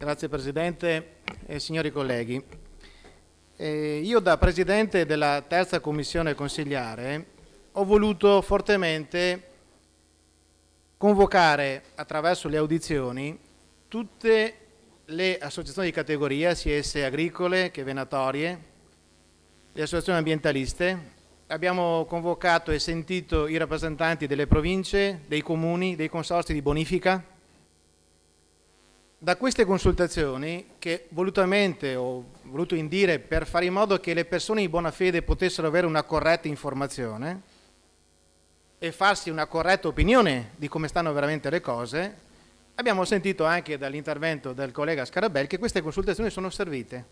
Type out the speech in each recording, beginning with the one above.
Grazie Presidente e signori colleghi. Io da Presidente della terza Commissione consiliare ho voluto fortemente convocare attraverso le audizioni tutte le associazioni di categoria, sia esse agricole che venatorie, le associazioni ambientaliste. Abbiamo convocato e sentito i rappresentanti delle province, dei comuni, dei consorzi di bonifica. Da queste consultazioni, che volutamente ho voluto indire per fare in modo che le persone di buona fede potessero avere una corretta informazione e farsi una corretta opinione di come stanno veramente le cose, abbiamo sentito anche dall'intervento del collega Scarabelli che queste consultazioni sono servite,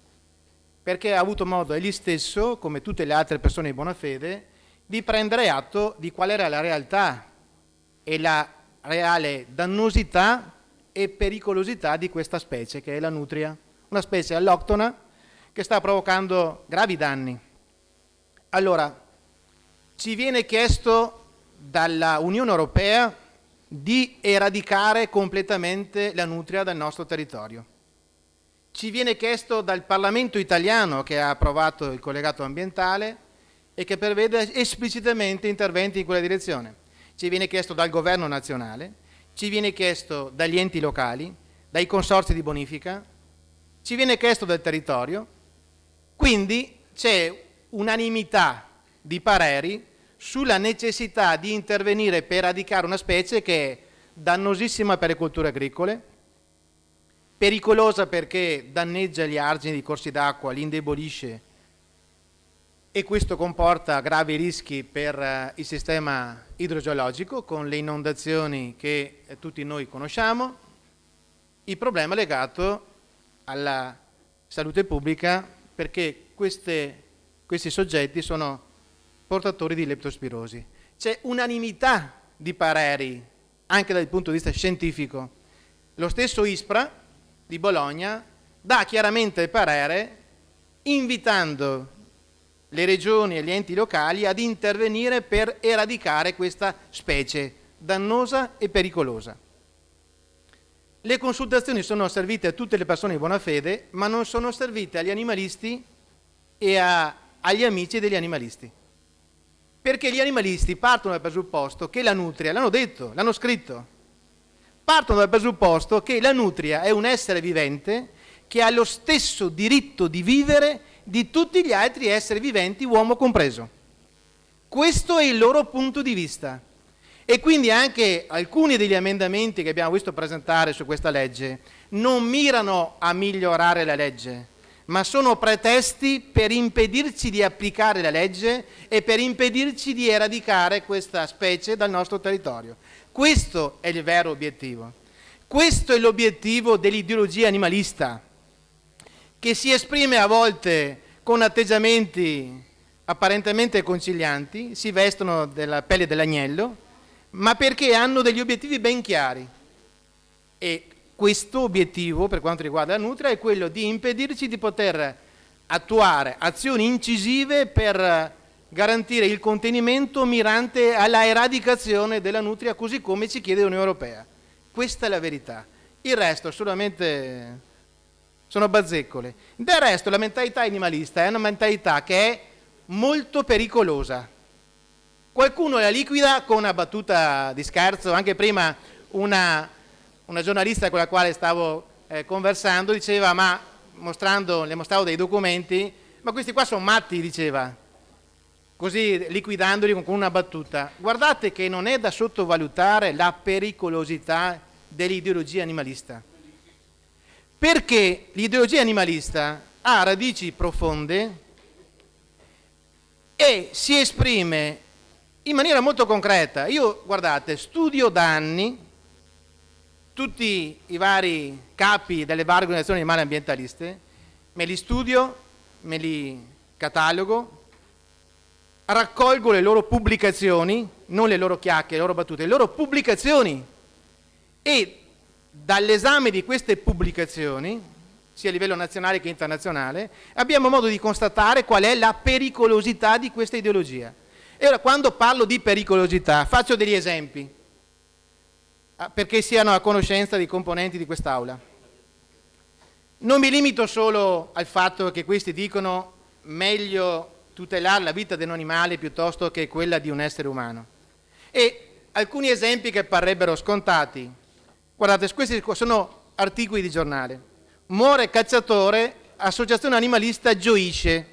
perché ha avuto modo egli stesso, come tutte le altre persone di buona fede, di prendere atto di qual era la realtà e la reale dannosità e pericolosità di questa specie che è la nutria, una specie alloctona che sta provocando gravi danni. Allora, ci viene chiesto dalla Unione Europea di eradicare completamente la nutria dal nostro territorio. Ci viene chiesto dal Parlamento italiano, che ha approvato il collegato ambientale e che prevede esplicitamente interventi in quella direzione. Ci viene chiesto dal governo nazionale, ci viene chiesto dagli enti locali, dai consorzi di bonifica, ci viene chiesto dal territorio, quindi c'è unanimità di pareri sulla necessità di intervenire per eradicare una specie che è dannosissima per le colture agricole, pericolosa perché danneggia gli argini di corsi d'acqua, li indebolisce e questo comporta gravi rischi per il sistema idrogeologico con le inondazioni che tutti noi conosciamo, il problema legato alla salute pubblica perché questi soggetti sono portatori di leptospirosi. C'è unanimità di pareri anche dal punto di vista scientifico. Lo stesso ISPRA di Bologna dà chiaramente il parere invitando le regioni e gli enti locali ad intervenire per eradicare questa specie dannosa e pericolosa. Le consultazioni sono servite a tutte le persone di buona fede, ma non sono servite agli animalisti e agli amici degli animalisti. Perché gli animalisti partono dal presupposto che la nutria, l'hanno detto, l'hanno scritto, partono dal presupposto che la nutria è un essere vivente che ha lo stesso diritto di vivere di tutti gli altri esseri viventi, uomo compreso. Questo è il loro punto di vista. E quindi anche alcuni degli emendamenti che abbiamo visto presentare su questa legge non mirano a migliorare la legge, ma sono pretesti per impedirci di applicare la legge e per impedirci di eradicare questa specie dal nostro territorio. Questo è il vero obiettivo. Questo è l'obiettivo dell'ideologia animalista, che si esprime a volte con atteggiamenti apparentemente concilianti, si vestono della pelle dell'agnello, ma perché hanno degli obiettivi ben chiari. E questo obiettivo, per quanto riguarda la nutria, è quello di impedirci di poter attuare azioni incisive per garantire il contenimento mirante alla eradicazione della nutria, così come ci chiede l'Unione Europea. Questa è la verità. Il resto solamente sono bazzecole. Del resto la mentalità animalista è una mentalità che è molto pericolosa. Qualcuno la liquida con una battuta di scherzo, anche prima una giornalista con la quale stavo conversando diceva, le mostravo dei documenti, ma questi qua sono matti, diceva, così liquidandoli con una battuta. Guardate che non è da sottovalutare la pericolosità dell'ideologia animalista. Perché l'ideologia animalista ha radici profonde e si esprime in maniera molto concreta. Io, guardate, studio da anni tutti i vari capi delle varie organizzazioni animali ambientaliste, me li studio, me li catalogo, raccolgo le loro pubblicazioni, non le loro chiacchiere, le loro battute, le loro pubblicazioni e dall'esame di queste pubblicazioni, sia a livello nazionale che internazionale, abbiamo modo di constatare qual è la pericolosità di questa ideologia. E ora, quando parlo di pericolosità, faccio degli esempi, perché siano a conoscenza dei componenti di quest'Aula. Non mi limito solo al fatto che questi dicono meglio tutelare la vita di un animale piuttosto che quella di un essere umano. E alcuni esempi che parrebbero scontati. Guardate, questi sono articoli di giornale. Muore cacciatore, associazione animalista gioisce.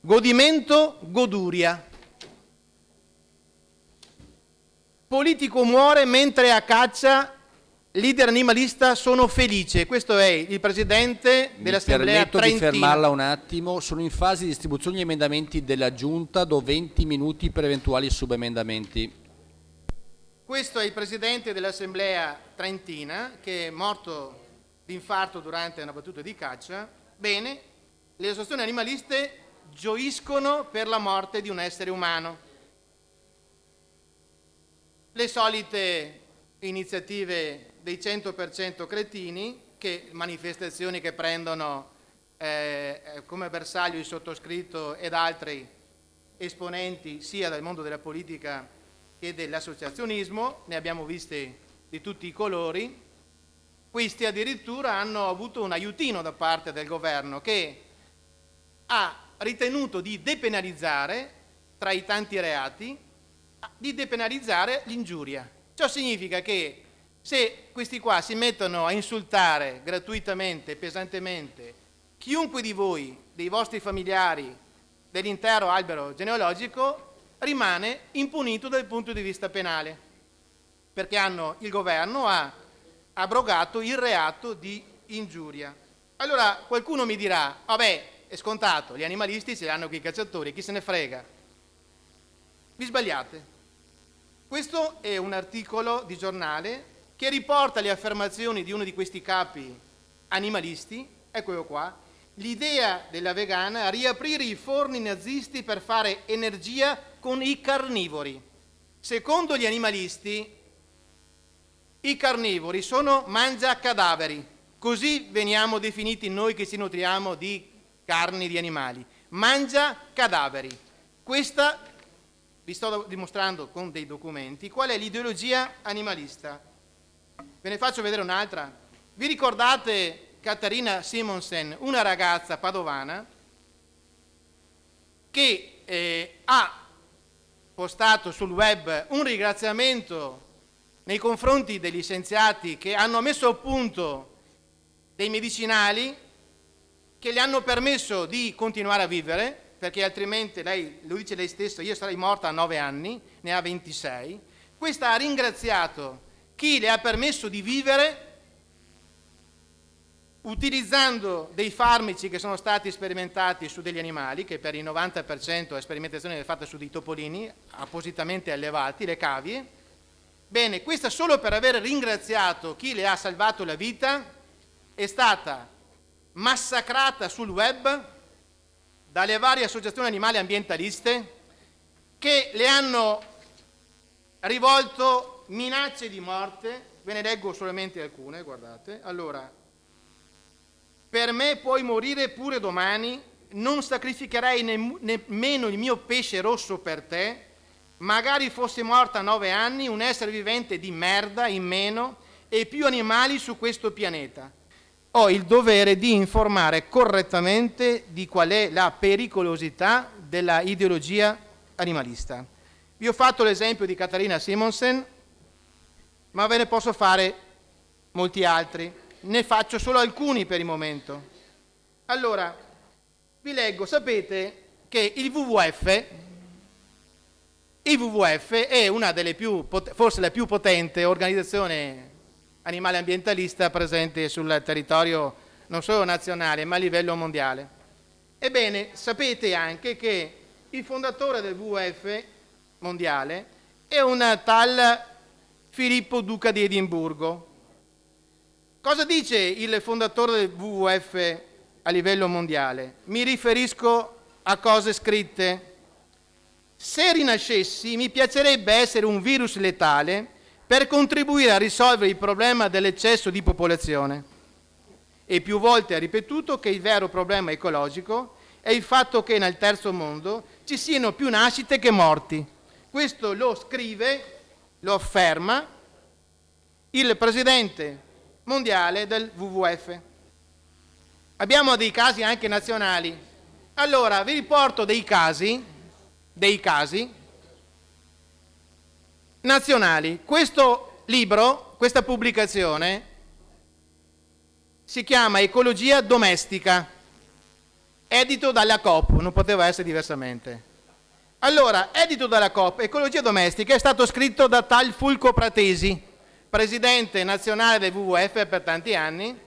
Godimento, goduria. Politico muore mentre a caccia, leader animalista sono felice. Questo è il presidente dell'Assemblea trentina. Mi permetto di fermarla un attimo. Sono in fase di distribuzione gli emendamenti della Giunta, do 20 minuti per eventuali subemendamenti. Questo è il presidente dell'Assemblea trentina che è morto di infarto durante una battuta di caccia. Bene, le associazioni animaliste gioiscono per la morte di un essere umano. Le solite iniziative dei 100% cretini, che manifestazioni che prendono come bersaglio il sottoscritto ed altri esponenti sia del mondo della politica che dell'associazionismo, ne abbiamo viste di tutti i colori. Questi addirittura hanno avuto un aiutino da parte del governo che ha ritenuto di depenalizzare, tra i tanti reati, di depenalizzare l'ingiuria. Ciò significa che se questi qua si mettono a insultare gratuitamente, pesantemente, chiunque di voi, dei vostri familiari, dell'intero albero genealogico, rimane impunito dal punto di vista penale, perché il governo ha abrogato il reato di ingiuria. Allora qualcuno mi dirà, vabbè, è scontato, gli animalisti ce li hanno qui i cacciatori, chi se ne frega? Vi sbagliate. Questo è un articolo di giornale che riporta le affermazioni di uno di questi capi animalisti, eccolo qua. L'idea della vegana è riaprire i forni nazisti per fare energia con i carnivori. Secondo gli animalisti, i carnivori sono mangiacadaveri, così veniamo definiti noi che ci nutriamo di carni di animali. Mangiacadaveri. Questa, vi sto dimostrando con dei documenti, qual è l'ideologia animalista. Ve ne faccio vedere un'altra. Vi ricordate Katharina Simonsen, una ragazza padovana che ha postato sul web un ringraziamento nei confronti degli scienziati che hanno messo a punto dei medicinali che le hanno permesso di continuare a vivere, perché altrimenti, lei lo dice lei stesso, io sarei morta a 9 anni, ne ha 26. Questa ha ringraziato chi le ha permesso di vivere utilizzando dei farmaci che sono stati sperimentati su degli animali, che per il 90% la sperimentazione è fatta su dei topolini appositamente allevati, le cavie. Bene, questa solo per aver ringraziato chi le ha salvato la vita è stata massacrata sul web dalle varie associazioni animali ambientaliste che le hanno rivolto minacce di morte. Ve ne leggo solamente alcune, guardate. Allora, per me puoi morire pure domani, non sacrificherei nemmeno il mio pesce rosso per te, magari fosse morta a 9 anni, un essere vivente di merda in meno e più animali su questo pianeta. Ho il dovere di informare correttamente di qual è la pericolosità della ideologia animalista. Vi ho fatto l'esempio di Katharina Simonsen, ma ve ne posso fare molti altri. Ne faccio solo alcuni per il momento. Allora, vi leggo, sapete che il WWF è una delle forse la più potente organizzazione animale ambientalista presente sul territorio non solo nazionale ma a livello mondiale. Ebbene, sapete anche che il fondatore del WWF mondiale è un tal Filippo Duca di Edimburgo. Cosa dice il fondatore del WWF a livello mondiale? Mi riferisco a cose scritte. Se rinascessi mi piacerebbe essere un virus letale per contribuire a risolvere il problema dell'eccesso di popolazione. E più volte ha ripetuto che il vero problema ecologico è il fatto che nel terzo mondo ci siano più nascite che morti. Questo lo scrive, lo afferma il presidente mondiale del WWF. abbiamo dei casi anche nazionali. Allora, vi riporto dei casi nazionali. Questo libro, questa pubblicazione, si chiama Ecologia domestica, edito dalla Coop, non poteva essere diversamente. Allora, edito dalla Coop, Ecologia domestica, è stato scritto da tal Fulco Pratesi, presidente nazionale del WWF per tanti anni.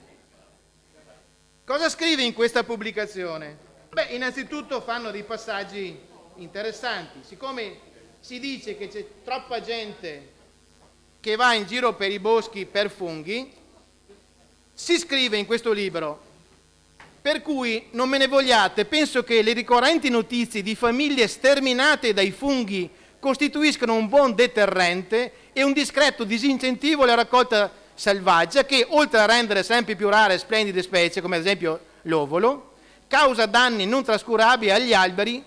Cosa scrive in questa pubblicazione? Beh, innanzitutto fanno dei passaggi interessanti. Siccome si dice che c'è troppa gente che va in giro per i boschi per funghi, si scrive in questo libro: per cui non me ne vogliate, penso che le ricorrenti notizie di famiglie sterminate dai funghi costituiscono un buon deterrente e un discreto disincentivo alla raccolta selvaggia che, oltre a rendere sempre più rare e splendide specie, come ad esempio l'ovolo, causa danni non trascurabili agli alberi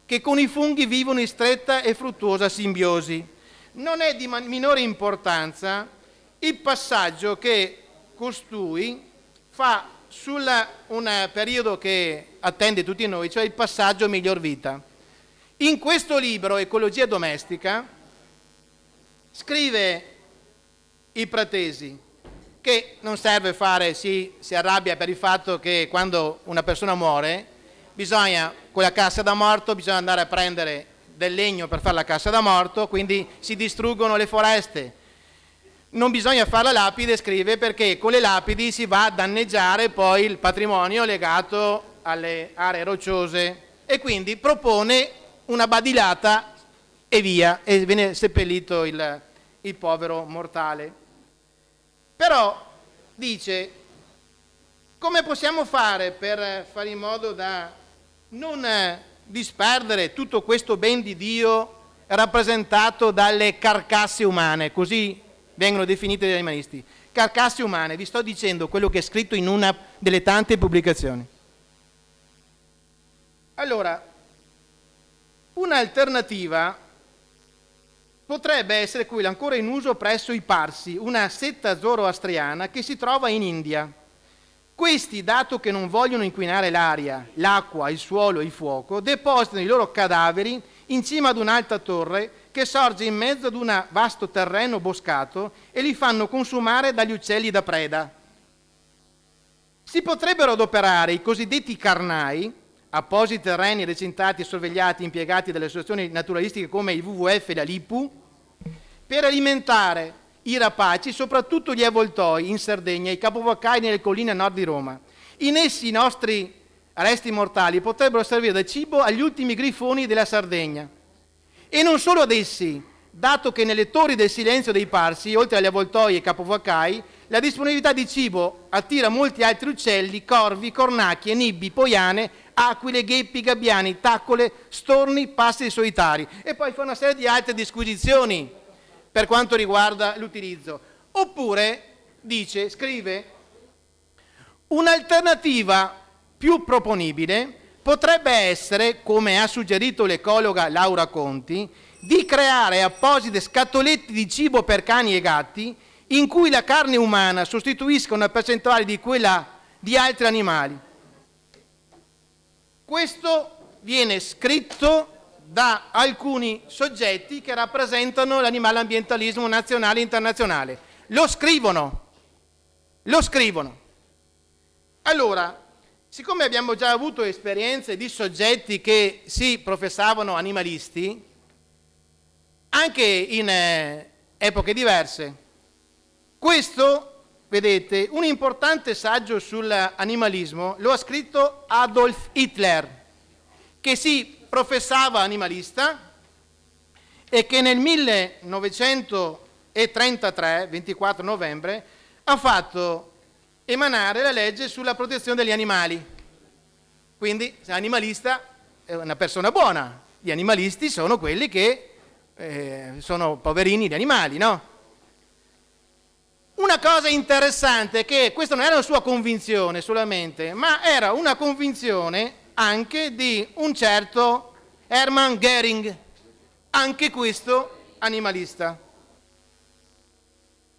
che con i funghi vivono in stretta e fruttuosa simbiosi. Non è di minore importanza il passaggio che costui fa un periodo che attende tutti noi, cioè il passaggio miglior vita. In questo libro, Ecologia domestica, scrive il Pratesi che non serve fare, si arrabbia per il fatto che quando una persona muore, bisogna, con la cassa da morto, bisogna andare a prendere del legno per fare la cassa da morto, quindi si distruggono le foreste. Non bisogna fare la lapide, scrive, perché con le lapidi si va a danneggiare poi il patrimonio legato alle aree rocciose, e quindi propone una badilata e via, e viene seppellito il povero mortale. Però dice: come possiamo fare per fare in modo da non disperdere tutto questo ben di Dio rappresentato dalle carcasse umane, così vengono definite dagli animalisti, carcasse umane. Vi sto dicendo quello che è scritto in una delle tante pubblicazioni. Allora, un'alternativa potrebbe essere quella ancora in uso presso i Parsi, una setta zoroastriana che si trova in India. Questi, dato che non vogliono inquinare l'aria, l'acqua, il suolo e il fuoco, depositano i loro cadaveri in cima ad un'alta torre che sorge in mezzo ad un vasto terreno boscato e li fanno consumare dagli uccelli da preda. Si potrebbero adoperare i cosiddetti carnai, appositi terreni recintati, sorvegliati, impiegati dalle associazioni naturalistiche come il WWF e la LIPU, per alimentare i rapaci, soprattutto gli avvoltoi in Sardegna e i capovaccai nelle colline a nord di Roma. In essi i nostri resti mortali potrebbero servire da cibo agli ultimi grifoni della Sardegna. E non solo ad essi, dato che nelle torri del silenzio dei Parsi, oltre agli avvoltoi e ai capovaccai, la disponibilità di cibo attira molti altri uccelli, corvi, cornacchie, nibbi, poiane, aquile, gheppi, gabbiani, taccole, storni, passeri solitari. E poi fa una serie di altre disquisizioni per quanto riguarda l'utilizzo. Oppure, dice, scrive, un'alternativa più proponibile potrebbe essere, come ha suggerito l'ecologa Laura Conti, di creare apposite scatolette di cibo per cani e gatti in cui la carne umana sostituisca una percentuale di quella di altri animali. Questo viene scritto da alcuni soggetti che rappresentano l'animale ambientalismo nazionale e internazionale. Lo scrivono. Allora, siccome abbiamo già avuto esperienze di soggetti che si professavano animalisti, anche in epoche diverse, questo, vedete, un importante saggio sull'animalismo lo ha scritto Adolf Hitler, che si professava animalista e che nel 1933, 24 novembre, ha fatto emanare la legge sulla protezione degli animali. Quindi, se animalista è una persona buona. Gli animalisti sono quelli che sono poverini di animali, no? Una cosa interessante è che questa non era una sua convinzione solamente, ma era una convinzione anche di un certo Hermann Göring, anche questo animalista.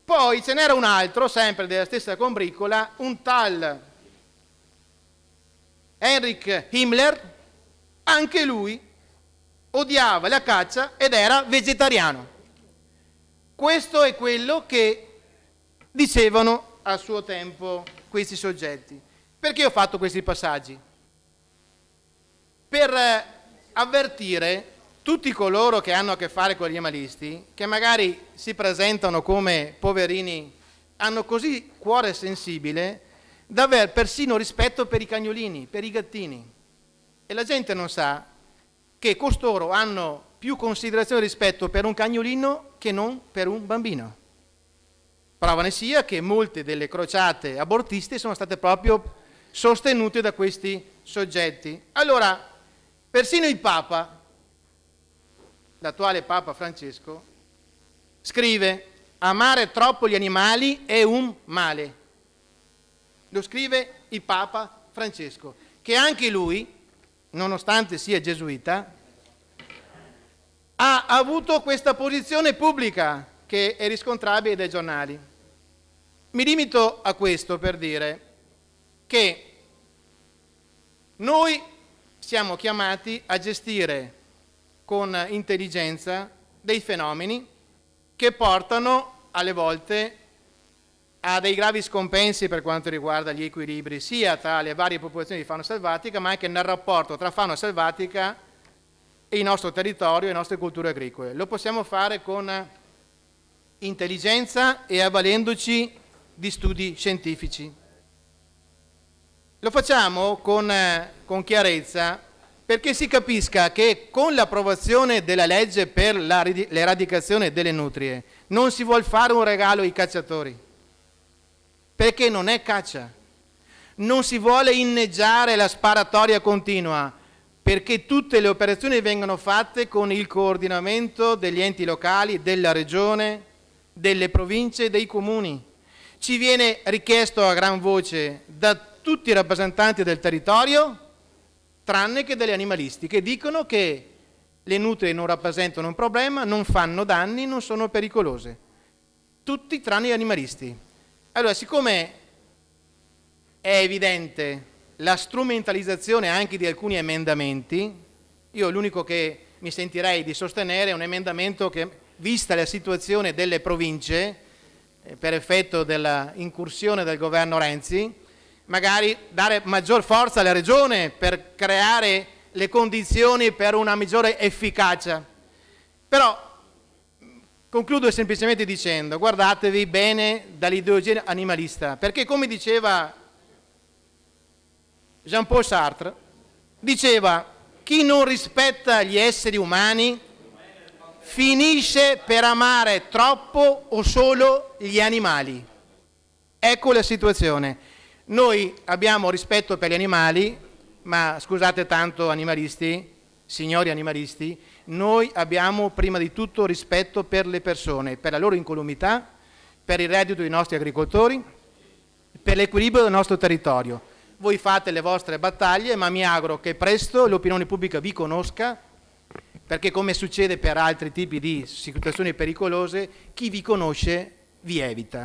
Poi ce n'era un altro, sempre della stessa combricola, un tal Heinrich Himmler, anche lui odiava la caccia ed era vegetariano. Questo è quello che dicevano a suo tempo questi soggetti. Perché ho fatto questi passaggi? Per avvertire tutti coloro che hanno a che fare con gli animalisti, che magari si presentano come poverini, hanno così cuore sensibile da aver persino rispetto per i cagnolini, per i gattini. E la gente non sa che costoro hanno più considerazione e rispetto per un cagnolino che non per un bambino. Prova ne sia che molte delle crociate abortiste sono state proprio sostenute da questi soggetti. Allora, persino il Papa, l'attuale Papa Francesco, scrive: amare troppo gli animali è un male. Lo scrive il Papa Francesco, che anche lui, nonostante sia gesuita, ha avuto questa posizione pubblica che è riscontrabile dai giornali. Mi limito a questo per dire che noi siamo chiamati a gestire con intelligenza dei fenomeni che portano alle volte a dei gravi scompensi per quanto riguarda gli equilibri sia tra le varie popolazioni di fauna selvatica ma anche nel rapporto tra fauna selvatica e il nostro territorio e le nostre culture agricole. Lo possiamo fare con intelligenza e avvalendoci di studi scientifici. Lo facciamo con chiarezza perché si capisca che con l'approvazione della legge per l'eradicazione delle nutrie non si vuol fare un regalo ai cacciatori, perché non è caccia. Non si vuole inneggiare la sparatoria continua, perché tutte le operazioni vengono fatte con il coordinamento degli enti locali, della regione, delle province e dei comuni. Ci viene richiesto a gran voce da tutti i rappresentanti del territorio, tranne che degli animalisti, che dicono che le nutrie non rappresentano un problema, non fanno danni, non sono pericolose. Tutti tranne gli animalisti. Allora, siccome è evidente la strumentalizzazione anche di alcuni emendamenti, io l'unico che mi sentirei di sostenere è un emendamento che, vista la situazione delle province, per effetto dell'incursione del governo Renzi, magari dare maggior forza alla regione per creare le condizioni per una maggiore efficacia. Però concludo semplicemente dicendo: guardatevi bene dall'ideologia animalista, perché come diceva Jean-Paul Sartre, diceva: chi non rispetta gli esseri umani finisce per amare troppo o solo gli animali. Ecco la situazione. Noi abbiamo rispetto per gli animali, ma scusate tanto animalisti, signori animalisti, noi abbiamo prima di tutto rispetto per le persone, per la loro incolumità, per il reddito dei nostri agricoltori, per l'equilibrio del nostro territorio. Voi fate le vostre battaglie, ma mi auguro che presto l'opinione pubblica vi conosca, perché come succede per altri tipi di situazioni pericolose, chi vi conosce vi evita.